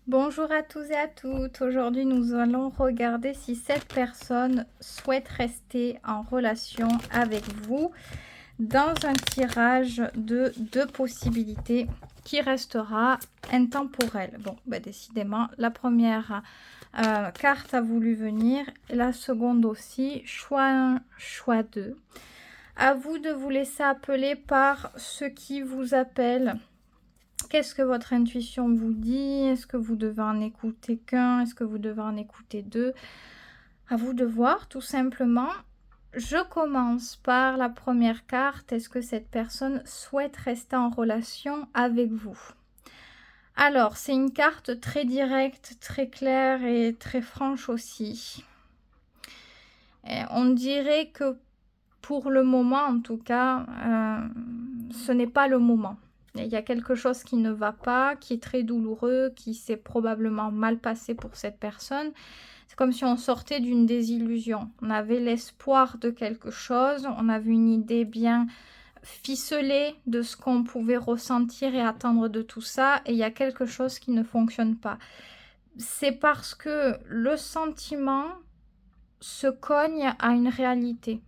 Bonjour à tous et à toutes. Aujourd'hui, nous allons regarder si cette personne souhaite rester en relation avec vous dans un tirage de 2 possibilités qui restera intemporel. Bon, bah décidément, la première carte a voulu venir, la seconde aussi, choix 1, choix 2. À vous de vous laisser appeler par ce qui vous appelle. Qu'est-ce que votre intuition vous dit? Est-ce que vous devez en écouter qu'un? Est-ce que vous devez en écouter deux? À vous de voir, tout simplement. Je commence par la première carte. Est-ce que cette personne souhaite rester en relation avec vous? Alors, c'est une carte très directe, très claire et très franche aussi. Et on dirait que pour le moment, en tout cas, ce n'est pas le moment. Il y a quelque chose qui ne va pas, qui est très douloureux, qui s'est probablement mal passé pour cette personne. C'est comme si on sortait d'une désillusion. On avait l'espoir de quelque chose, on avait une idée bien ficelée de ce qu'on pouvait ressentir et attendre de tout ça, et il y a quelque chose qui ne fonctionne pas. C'est parce que le sentiment se cogne à une réalité.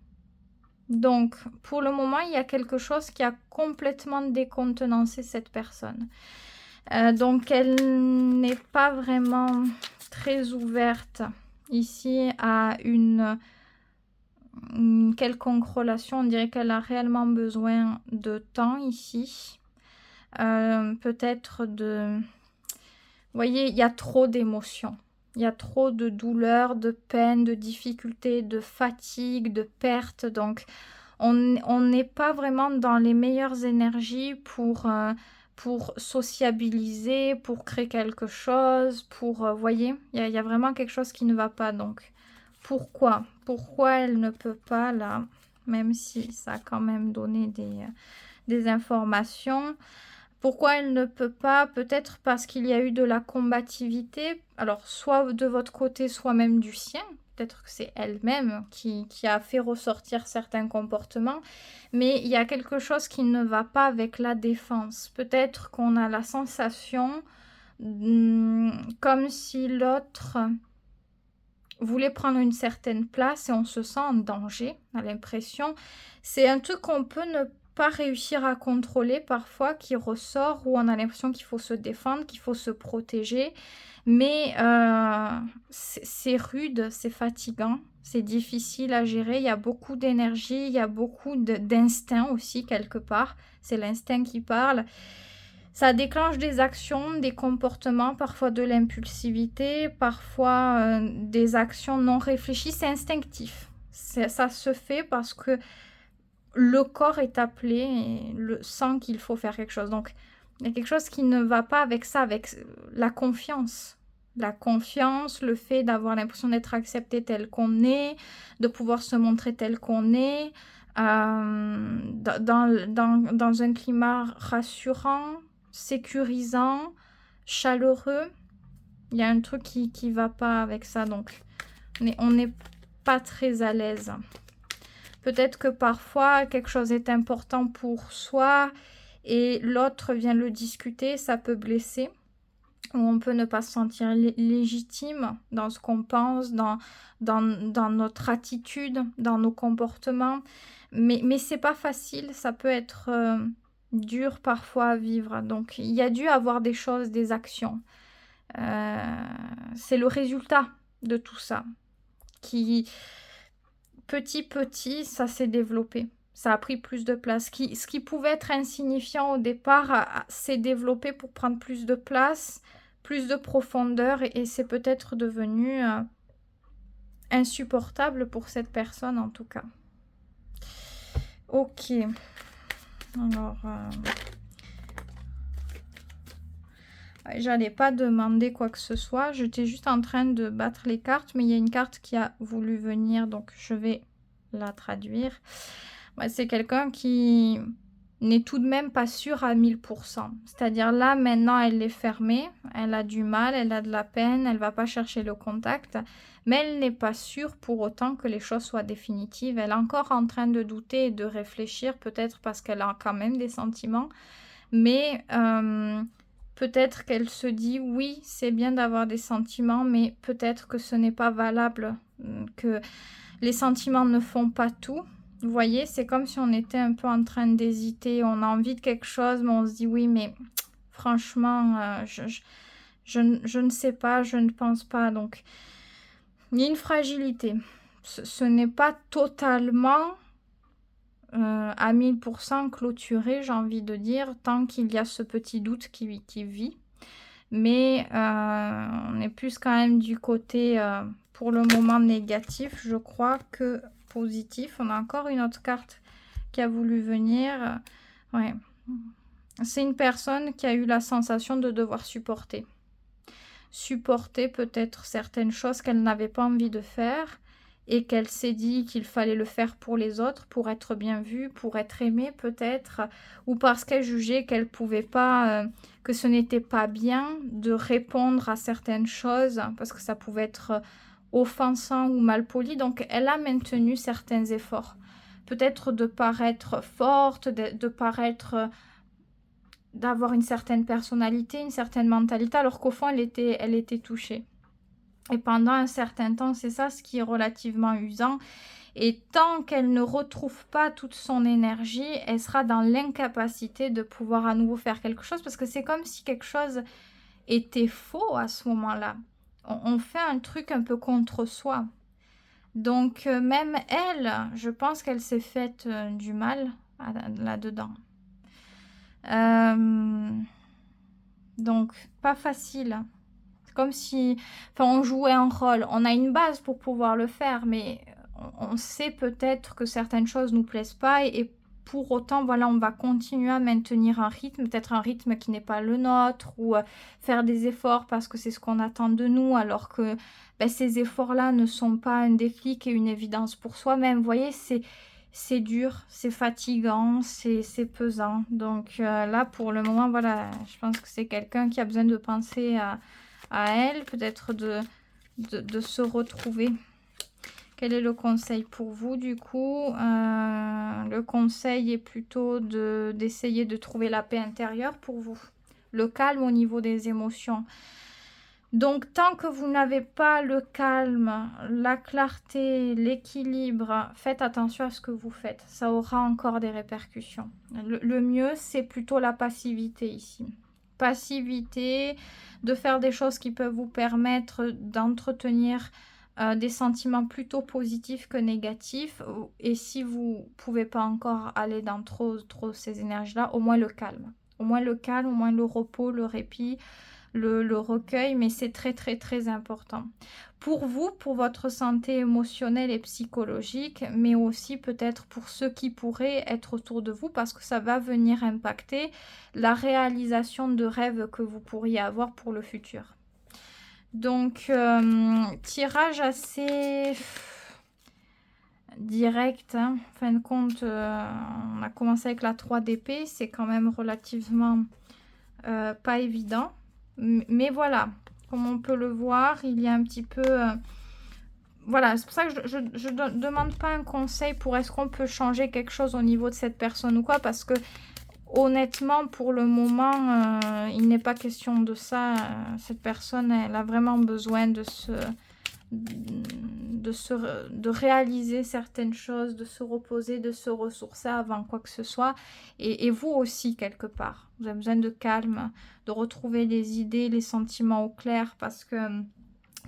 Donc, pour le moment, il y a quelque chose qui a complètement décontenancé cette personne. Donc, elle n'est pas vraiment très ouverte ici à une quelconque relation. On dirait qu'elle a réellement besoin de temps ici. Peut-être de... Vous voyez, il y a trop d'émotions. Il y a trop de douleur, de peine, de difficultés, de fatigue, de perte. Donc, on n'est pas vraiment dans les meilleures énergies pour sociabiliser, pour créer quelque chose, pour... voyez, il y a vraiment quelque chose qui ne va pas. Donc, pourquoi? Pourquoi elle ne peut pas, là, même si ça a quand même donné des informations. Pourquoi elle ne peut pas? Peut-être parce qu'il y a eu de la combativité. Alors, soit de votre côté, soit même du sien. Peut-être que c'est elle-même qui a fait ressortir certains comportements. Mais il y a quelque chose qui ne va pas avec la défense. Peut-être qu'on a la sensation comme si l'autre voulait prendre une certaine place et on se sent en danger, on a l'impression. C'est un truc qu'on peut ne pas réussir à contrôler parfois, qui ressort, où on a l'impression qu'il faut se défendre, qu'il faut se protéger. Mais c'est rude, c'est fatigant, c'est difficile à gérer. Il y a beaucoup d'énergie, il y a beaucoup d'instinct aussi quelque part. C'est l'instinct qui parle. Ça déclenche des actions, des comportements, parfois de l'impulsivité, parfois des actions non réfléchies. C'est instinctif. Ça se fait parce que le corps est appelé et sent qu'il faut faire quelque chose. Donc, il y a quelque chose qui ne va pas avec ça, avec la confiance. La confiance, le fait d'avoir l'impression d'être accepté tel qu'on est, de pouvoir se montrer tel qu'on est, dans un climat rassurant, sécurisant, chaleureux. Il y a un truc qui va pas avec ça, donc on n'est pas très à l'aise. Peut-être que parfois quelque chose est important pour soi et l'autre vient le discuter, ça peut blesser. Ou on peut ne pas se sentir légitime dans ce qu'on pense, dans notre attitude, dans nos comportements. Mais c'est pas facile, ça peut être dur parfois à vivre. Donc il y a dû avoir des choses, des actions. C'est le résultat de tout ça qui, petit, ça s'est développé. Ça a pris plus de place. Ce qui pouvait être insignifiant au départ s'est développé pour prendre plus de place, plus de profondeur, et c'est peut-être devenu insupportable pour cette personne en tout cas. Ok. Alors, j'allais pas demander quoi que ce soit. J'étais juste en train de battre les cartes, mais il y a une carte qui a voulu venir, donc je vais la traduire. Ouais, c'est quelqu'un qui n'est tout de même pas sûr à 1000%. C'est-à-dire là, maintenant, elle est fermée, elle a du mal, elle a de la peine, elle va pas chercher le contact, mais elle n'est pas sûre pour autant que les choses soient définitives. Elle est encore en train de douter et de réfléchir, peut-être parce qu'elle a quand même des sentiments, mais Peut-être qu'elle se dit, oui, c'est bien d'avoir des sentiments, mais peut-être que ce n'est pas valable, que les sentiments ne font pas tout. Vous voyez, c'est comme si on était un peu en train d'hésiter, on a envie de quelque chose, mais on se dit, oui, mais franchement, je ne sais pas, je ne pense pas. Donc, il y a une fragilité. Ce n'est pas totalement à 1000% clôturé, j'ai envie de dire, tant qu'il y a ce petit doute qui vit. Mais on est plus quand même du côté, pour le moment, négatif, je crois, que positif. On a encore une autre carte qui a voulu venir. Ouais. C'est une personne qui a eu la sensation de devoir supporter. Supporter peut-être certaines choses qu'elle n'avait pas envie de faire et qu'elle s'est dit qu'il fallait le faire pour les autres, pour être bien vue, pour être aimée peut-être, ou parce qu'elle jugeait qu'elle pouvait pas, que ce n'était pas bien de répondre à certaines choses, parce que ça pouvait être offensant ou mal poli. Donc elle a maintenu certains efforts. Peut-être de paraître forte, de paraître d'avoir une certaine personnalité, une certaine mentalité, alors qu'au fond, elle était touchée. Et pendant un certain temps, c'est ça ce qui est relativement usant. Et tant qu'elle ne retrouve pas toute son énergie, elle sera dans l'incapacité de pouvoir à nouveau faire quelque chose, parce que c'est comme si quelque chose était faux à ce moment-là. On fait un truc un peu contre soi. Donc même elle, je pense qu'elle s'est faite du mal là-dedans. Donc, pas facile. C'est comme si on jouait un rôle. On a une base pour pouvoir le faire, mais on sait peut-être que certaines choses ne nous plaisent pas et pour autant, voilà, on va continuer à maintenir un rythme, peut-être un rythme qui n'est pas le nôtre, ou faire des efforts parce que c'est ce qu'on attend de nous, alors que ces efforts-là ne sont pas un déclic et une évidence pour soi-même. Vous voyez, c'est dur, c'est fatigant, c'est pesant. Donc là, pour le moment, voilà, je pense que c'est quelqu'un qui a besoin de penser à elle, peut-être de se retrouver. Quel est le conseil pour vous du coup? Le conseil est plutôt d'essayer de trouver la paix intérieure pour vous. Le calme au niveau des émotions. Donc, tant que vous n'avez pas le calme, la clarté, l'équilibre, faites attention à ce que vous faites. Ça aura encore des répercussions. Le mieux, c'est plutôt la passivité ici. Passivité, de faire des choses qui peuvent vous permettre d'entretenir des sentiments plutôt positifs que négatifs. Et si vous ne pouvez pas encore aller dans trop ces énergies-là, au moins le calme. Au moins le calme, au moins le repos, le répit, le recueil, mais c'est très très très important. Pour vous, pour votre santé émotionnelle et psychologique, mais aussi peut-être pour ceux qui pourraient être autour de vous, parce que ça va venir impacter la réalisation de rêves que vous pourriez avoir pour le futur. Donc, tirage assez direct, hein. En fin de compte, on a commencé avec la 3 d'épée, c'est quand même relativement pas évident. Mais voilà, comme on peut le voir, il y a un petit peu... voilà, c'est pour ça que je ne demande pas un conseil pour est-ce qu'on peut changer quelque chose au niveau de cette personne ou quoi, parce que honnêtement, pour le moment, il n'est pas question de ça. Cette personne, elle a vraiment besoin de réaliser certaines choses, de se reposer, de se ressourcer avant quoi que ce soit. Et vous aussi, quelque part. Vous avez besoin de calme, de retrouver les idées, les sentiments au clair, parce que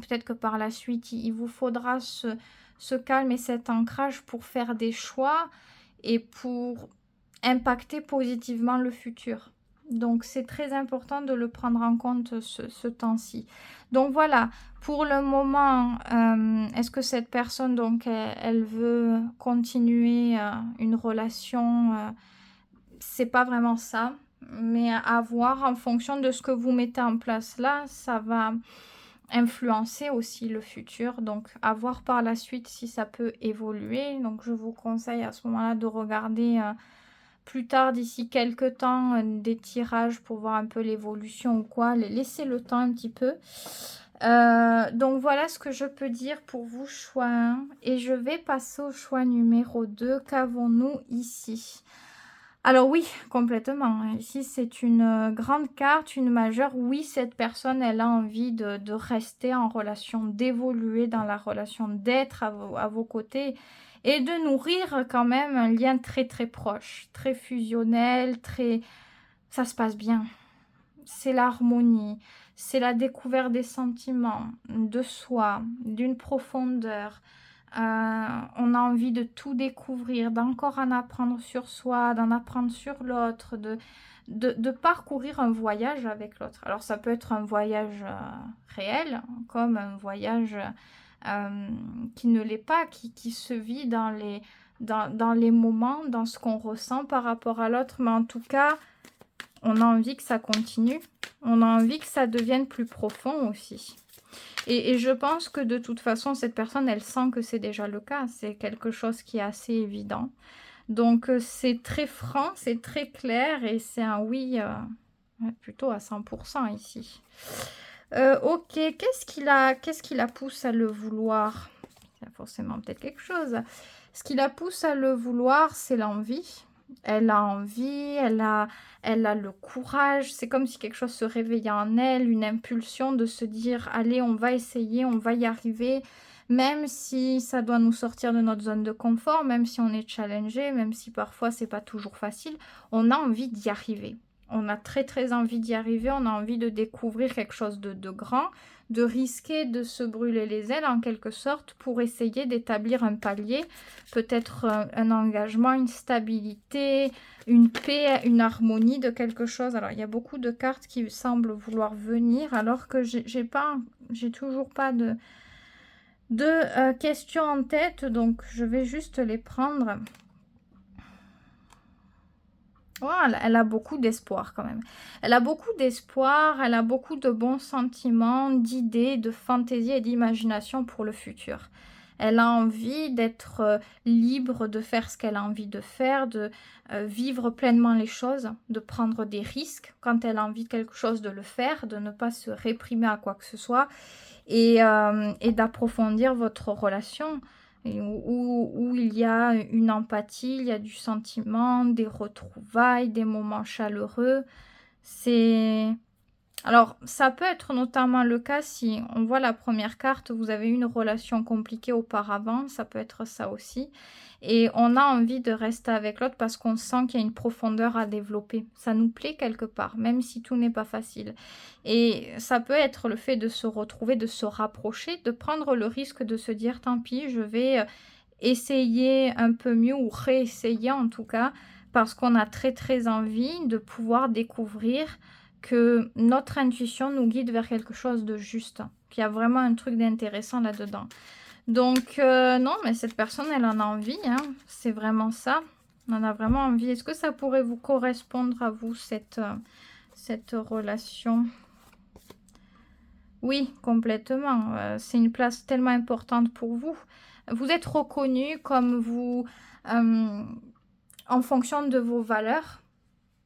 peut-être que par la suite, il vous faudra ce calme et cet ancrage pour faire des choix et pour impacter positivement le futur. Donc, c'est très important de le prendre en compte ce temps-ci. Donc, voilà. Pour le moment, est-ce que cette personne, donc, elle veut continuer une relation? C'est pas vraiment ça. Mais à voir en fonction de ce que vous mettez en place là, ça va influencer aussi le futur. Donc, à voir par la suite si ça peut évoluer. Donc, je vous conseille à ce moment-là de regarder... plus tard, d'ici quelques temps, des tirages pour voir un peu l'évolution ou quoi. Laissez le temps un petit peu. Donc voilà ce que je peux dire pour vous, choix 1. Et je vais passer au choix numéro 2. Qu'avons-nous ici? Alors oui, complètement. Ici, c'est une grande carte, une majeure. Oui, cette personne, elle a envie de rester en relation, d'évoluer dans la relation, d'être à vos côtés et de nourrir quand même un lien très très proche, très fusionnel, très... Ça se passe bien. C'est l'harmonie, c'est la découverte des sentiments, de soi, d'une profondeur. On a envie de tout découvrir, d'encore en apprendre sur soi, d'en apprendre sur l'autre, de parcourir un voyage avec l'autre. Alors ça peut être un voyage réel, comme un voyage qui ne l'est pas, qui se vit dans les moments, dans ce qu'on ressent par rapport à l'autre. Mais en tout cas, on a envie que ça continue. On a envie que ça devienne plus profond aussi. Et je pense que de toute façon, cette personne, elle sent que c'est déjà le cas. C'est quelque chose qui est assez évident. Donc, c'est très franc, c'est très clair et c'est un oui plutôt à 100% ici. Ok, qu'est-ce qui la pousse à le vouloir? Il y a forcément peut-être quelque chose. Ce qui la pousse à le vouloir, c'est l'envie. Elle a envie, elle a le courage. C'est comme si quelque chose se réveillait en elle, une impulsion de se dire « Allez, on va essayer, on va y arriver ». Même si ça doit nous sortir de notre zone de confort, même si on est challengé, même si parfois c'est pas toujours facile, on a envie d'y arriver. On a très très envie d'y arriver, on a envie de découvrir quelque chose de grand, de risquer de se brûler les ailes en quelque sorte pour essayer d'établir un palier, peut-être un engagement, une stabilité, une paix, une harmonie de quelque chose. Alors il y a beaucoup de cartes qui semblent vouloir venir alors que j'ai toujours pas de questions en tête, donc je vais juste les prendre. Voilà, elle a beaucoup d'espoir quand même. Elle a beaucoup d'espoir, elle a beaucoup de bons sentiments, d'idées, de fantaisie et d'imagination pour le futur. Elle a envie d'être libre de faire ce qu'elle a envie de faire, de vivre pleinement les choses, de prendre des risques quand elle a envie de quelque chose, de le faire, de ne pas se réprimer à quoi que ce soit et d'approfondir votre relation. Où il y a une empathie, il y a du sentiment, des retrouvailles, des moments chaleureux. Alors, ça peut être notamment le cas si on voit la première carte, vous avez eu une relation compliquée auparavant, ça peut être ça aussi. Et on a envie de rester avec l'autre parce qu'on sent qu'il y a une profondeur à développer. Ça nous plaît quelque part, même si tout n'est pas facile. Et ça peut être le fait de se retrouver, de se rapprocher, de prendre le risque de se dire tant pis, je vais essayer un peu mieux ou réessayer en tout cas, parce qu'on a très très envie de pouvoir découvrir que notre intuition nous guide vers quelque chose de juste, qu'il y a vraiment un truc d'intéressant là-dedans. Donc, non, mais cette personne, elle en a envie, hein. C'est vraiment ça. On en a vraiment envie. Est-ce que ça pourrait vous correspondre à vous, cette relation? Oui, complètement. C'est une place tellement importante pour vous. Vous êtes reconnu comme vous, en fonction de vos valeurs,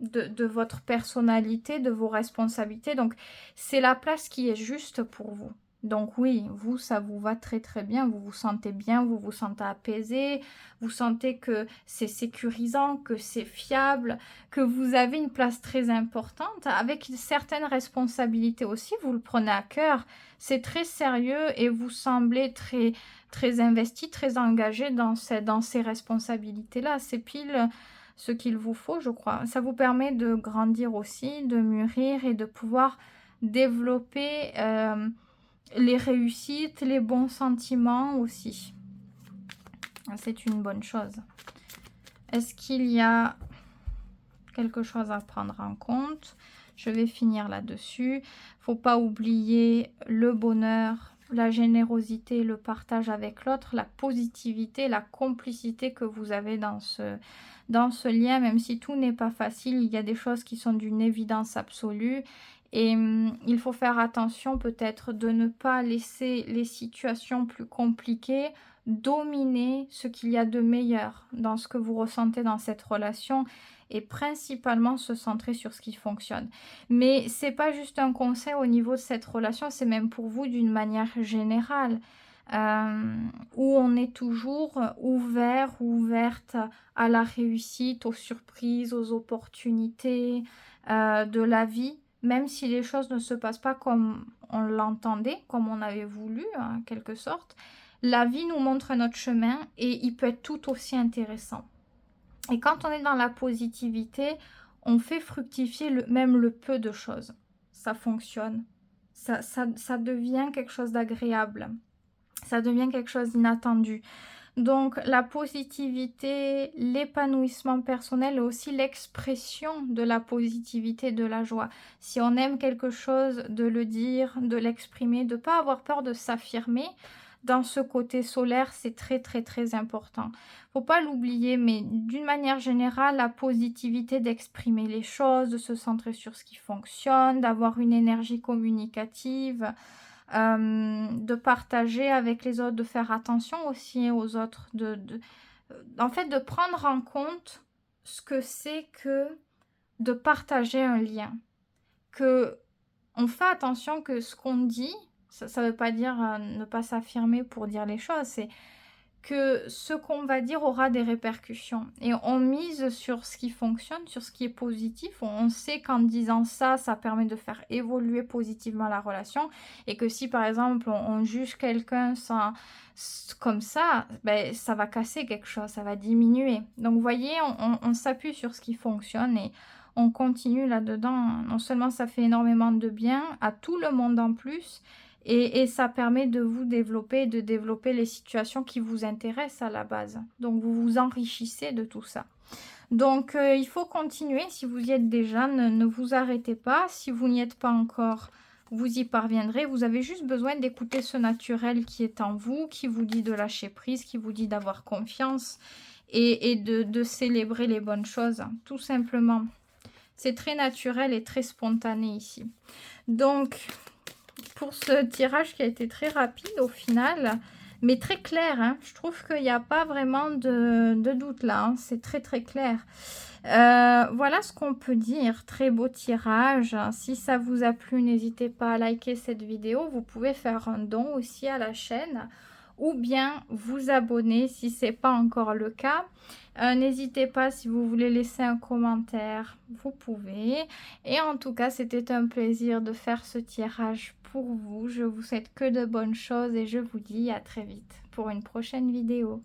de votre personnalité, de vos responsabilités. Donc, c'est la place qui est juste pour vous. Donc oui, vous, ça vous va très très bien, vous vous sentez bien, vous vous sentez apaisé, vous sentez que c'est sécurisant, que c'est fiable, que vous avez une place très importante, avec certaines responsabilités aussi, vous le prenez à cœur, c'est très sérieux et vous semblez très, très investi, très engagé dans ces responsabilités-là. C'est pile ce qu'il vous faut, je crois. Ça vous permet de grandir aussi, de mûrir et de pouvoir développer les réussites, les bons sentiments aussi. C'est une bonne chose. Est-ce qu'il y a quelque chose à prendre en compte? Je vais finir là-dessus. Faut pas oublier le bonheur, la générosité, le partage avec l'autre, la positivité, la complicité que vous avez dans ce lien. Même si tout n'est pas facile, il y a des choses qui sont d'une évidence absolue. Et il faut faire attention peut-être de ne pas laisser les situations plus compliquées dominer ce qu'il y a de meilleur dans ce que vous ressentez dans cette relation et principalement se centrer sur ce qui fonctionne. Mais c'est pas juste un conseil au niveau de cette relation, c'est même pour vous d'une manière générale. où on est toujours ouvert ou ouverte à la réussite, aux surprises, aux opportunités de la vie, même si les choses ne se passent pas comme on l'entendait, comme on avait voulu, en quelque sorte. La vie nous montre notre chemin et il peut être tout aussi intéressant. Et quand on est dans la positivité, on fait fructifier même le peu de choses. Ça fonctionne. Ça devient quelque chose d'agréable. Ça devient quelque chose d'inattendu. Donc la positivité, l'épanouissement personnel et aussi l'expression de la positivité, de la joie. Si on aime quelque chose, de le dire, de l'exprimer, de ne pas avoir peur de s'affirmer. Dans ce côté solaire, c'est très très très important. Faut pas l'oublier, mais d'une manière générale, la positivité d'exprimer les choses, de se centrer sur ce qui fonctionne, d'avoir une énergie communicative, de partager avec les autres, de faire attention aussi aux autres, en fait, de prendre en compte ce que c'est que de partager un lien. Que on fait attention que ce qu'on dit, ça veut pas dire ne pas s'affirmer pour dire les choses, c'est que ce qu'on va dire aura des répercussions. Et on mise sur ce qui fonctionne, sur ce qui est positif. On sait qu'en disant ça, ça permet de faire évoluer positivement la relation. Et que si, par exemple, on juge quelqu'un comme ça, ben, ça va casser quelque chose, ça va diminuer. Donc, vous voyez, on s'appuie sur ce qui fonctionne et on continue là-dedans. Non seulement ça fait énormément de bien à tout le monde en plus, et ça permet de vous développer, de développer les situations qui vous intéressent à la base. Donc, vous vous enrichissez de tout ça. Donc, il faut continuer. Si vous y êtes déjà, ne vous arrêtez pas. Si vous n'y êtes pas encore, vous y parviendrez. Vous avez juste besoin d'écouter ce naturel qui est en vous, qui vous dit de lâcher prise, qui vous dit d'avoir confiance et de célébrer les bonnes choses, tout simplement. C'est très naturel et très spontané ici. Donc, pour ce tirage qui a été très rapide au final, mais très clair, hein. Je trouve qu'il n'y a pas vraiment de doute là, hein. C'est très très clair. Voilà ce qu'on peut dire. Très beau tirage. Si ça vous a plu, n'hésitez pas à liker cette vidéo. Vous pouvez faire un don aussi à la chaîne ou bien vous abonner si ce n'est pas encore le cas. N'hésitez pas si vous voulez laisser un commentaire, vous pouvez. Et en tout cas, c'était un plaisir de faire ce tirage pour vous. Je vous souhaite que de bonnes choses et je vous dis à très vite pour une prochaine vidéo.